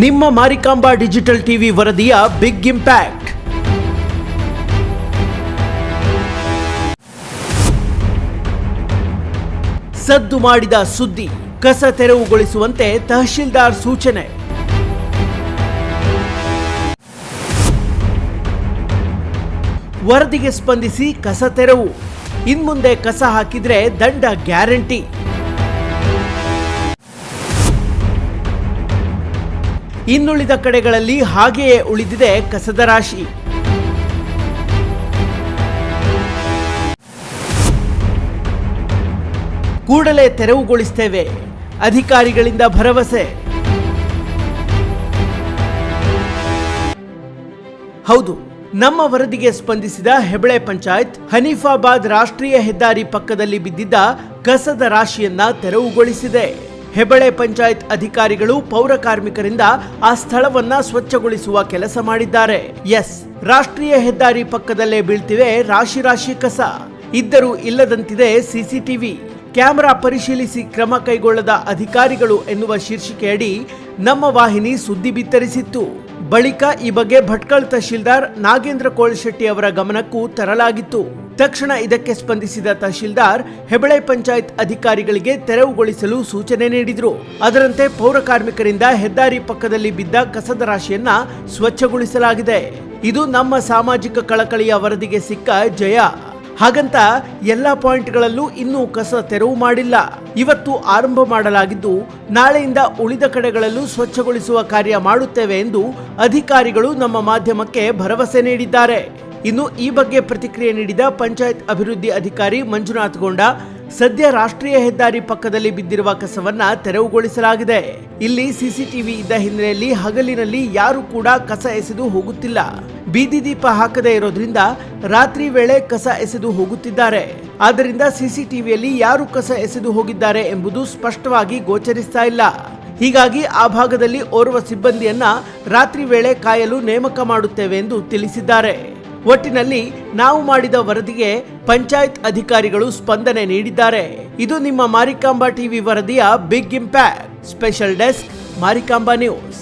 ನಿಮ್ಮ Marikamba digital TV ವರದಿಯ big impact. ಸದ್ದು ಮಾಡಿದ ಸುದ್ದಿ, ಕಸ ತೆರವುಗೊಳಿಸುವಂತೆ ತಹಶೀಲ್ದಾರ್ ಸೂಚನೆ. ವರದಿಗೆ ಸ್ಪಂದಿಸಿ ಕಸ ತೆರವು, ಇನ್ಮುಂದೆ ಕಸ ಹಾಕಿದ್ರೆ ದಂಡ ಗ್ಯಾರಂಟಿ. ಇನ್ನುಳಿದ ಕಡೆಗಳಲ್ಲಿ ಹಾಗೆಯೇ ಉಳಿದಿದೆ ಕಸದ ರಾಶಿ. ಕೂಡಲೇ ತೆರವುಗೊಳಿಸುತ್ತೇವೆ, ಅಧಿಕಾರಿಗಳಿಂದ ಭರವಸೆ. ಹೌದು, ನಮ್ಮ ವರದಿಗೆ ಸ್ಪಂದಿಸಿದ ಹೆಬಳೆ ಪಂಚಾಯತ್ ಹನೀಫಾಬಾದ್ ರಾಷ್ಟ್ರೀಯ ಹೆದ್ದಾರಿ ಪಕ್ಕದಲ್ಲಿ ಬಿದ್ದಿದ್ದ ಕಸದ ರಾಶಿಯನ್ನ ತೆರವುಗೊಳಿಸಿದೆ. ಹೆಬಳೆ ಪಂಚಾಯತ್ ಅಧಿಕಾರಿಗಳು ಪೌರ ಕಾರ್ಮಿಕರಿಂದ ಆ ಸ್ಥಳವನ್ನ ಸ್ವಚ್ಛಗೊಳಿಸುವ ಕೆಲಸ ಮಾಡಿದ್ದಾರೆ. ಎಸ್, ರಾಷ್ಟ್ರೀಯ ಹೆದ್ದಾರಿ ಪಕ್ಕದಲ್ಲೇ ಬೀಳ್ತಿವೆ ರಾಶಿ ರಾಶಿ ಕಸ. ಇದ್ದರೂ ಇಲ್ಲದಂತಿದೆ ಸಿಸಿಟಿವಿ. ಕ್ಯಾಮೆರಾ ಪರಿಶೀಲಿಸಿ ಕ್ರಮ ಕೈಗೊಳ್ಳದ ಅಧಿಕಾರಿಗಳು ಎನ್ನುವ ಶೀರ್ಷಿಕೆಯಡಿ ನಮ್ಮ ವಾಹಿನಿ ಸುದ್ದಿ ಬಿತ್ತರಿಸಿತ್ತು. ಬಳಿಕ ಈ ಬಗ್ಗೆ ಭಟ್ಕಳ ತಹಶೀಲ್ದಾರ್ ನಾಗೇಂದ್ರ ಕೋಳಶೆಟ್ಟಿ ಅವರ ಗಮನಕ್ಕೂ ತರಲಾಗಿತ್ತು. ತಕ್ಷಣ ಇದಕ್ಕೆ ಸ್ಪಂದಿಸಿದ ತಹಶೀಲ್ದಾರ್ ಹೆಬಳೆ ಪಂಚಾಯತ್ ಅಧಿಕಾರಿಗಳಿಗೆ ತೆರವುಗೊಳಿಸಲು ಸೂಚನೆ ನೀಡಿದ್ರು. ಅದರಂತೆ ಪೌರ ಕಾರ್ಮಿಕರಿಂದ ಹೆದ್ದಾರಿ ಪಕ್ಕದಲ್ಲಿ ಬಿದ್ದ ಕಸದ ರಾಶಿಯನ್ನ ಸ್ವಚ್ಛಗೊಳಿಸಲಾಗಿದೆ. ಇದು ನಮ್ಮ ಸಾಮಾಜಿಕ ಕಳಕಳಿಯ ವರದಿಗೆ ಸಿಕ್ಕ ಜಯ. ಹಾಗಂತ ಎಲ್ಲಾ ಪಾಯಿಂಟ್ಗಳಲ್ಲೂ ಇನ್ನೂ ಕಸ ತೆರವು ಮಾಡಿಲ್ಲ. ಇವತ್ತು ಆರಂಭ ಮಾಡಲಾಗಿದ್ದು ನಾಳೆಯಿಂದ ಉಳಿದ ಕಡೆಗಳಲ್ಲೂ ಸ್ವಚ್ಛಗೊಳಿಸುವ ಕಾರ್ಯ ಮಾಡುತ್ತೇವೆ ಎಂದು ಅಧಿಕಾರಿಗಳು ನಮ್ಮ ಮಾಧ್ಯಮಕ್ಕೆ ಭರವಸೆ ನೀಡಿದ್ದಾರೆ. ಇನ್ನು ಈ ಬಗ್ಗೆ ಪ್ರತಿಕ್ರಿಯೆ ನೀಡಿದ ಪಂಚಾಯತ್ ಅಭಿವೃದ್ಧಿ ಅಧಿಕಾರಿ ಮಂಜುನಾಥ್ ಗೊಂಡ, ಸದ್ಯ ರಾಷ್ಟ್ರೀಯ ಹೆದ್ದಾರಿ ಪಕ್ಕದಲ್ಲಿ ಬಿದ್ದಿರುವ ಕಸವನ್ನ ತೆರವುಗೊಳಿಸಲಾಗಿದೆ. ಇಲ್ಲಿ ಸಿಸಿಟಿವಿ ಇದ್ದ ಹಿನ್ನೆಲೆಯಲ್ಲಿ ಹಗಲಿನಲ್ಲಿ ಯಾರು ಕೂಡ ಕಸ ಎಸೆದು ಹೋಗುತ್ತಿಲ್ಲ. ಬೀದಿ ದೀಪ ಹಾಕದೇ ಇರೋದ್ರಿಂದ ರಾತ್ರಿ ವೇಳೆ ಕಸ ಎಸೆದು ಹೋಗುತ್ತಿದ್ದಾರೆ. ಆದ್ದರಿಂದ ಸಿಸಿಟಿವಿಯಲ್ಲಿ ಯಾರು ಕಸ ಎಸೆದು ಹೋಗಿದ್ದಾರೆ ಎಂಬುದು ಸ್ಪಷ್ಟವಾಗಿ ಗೋಚರಿಸ್ತಾ ಇಲ್ಲ. ಹೀಗಾಗಿ ಆ ಭಾಗದಲ್ಲಿ ಓರ್ವ ಸಿಬ್ಬಂದಿಯನ್ನ ರಾತ್ರಿ ವೇಳೆ ಕಾಯಲು ನೇಮಕ ಮಾಡುತ್ತೇವೆ ಎಂದು ತಿಳಿಸಿದ್ದಾರೆ. ಒಟ್ಟಿನಲ್ಲಿ ನಾವು ಮಾಡಿದ ವರದಿಗೆ ಪಂಚಾಯತ್ ಅಧಿಕಾರಿಗಳು ಸ್ಪಂದನೆ ನೀಡಿದ್ದಾರೆ. ಇದು ನಿಮ್ಮ ಮಾರಿಕಾಂಬಾ ಟಿವಿ ವರದಿಯ big impact. Special desk, Marikamba news.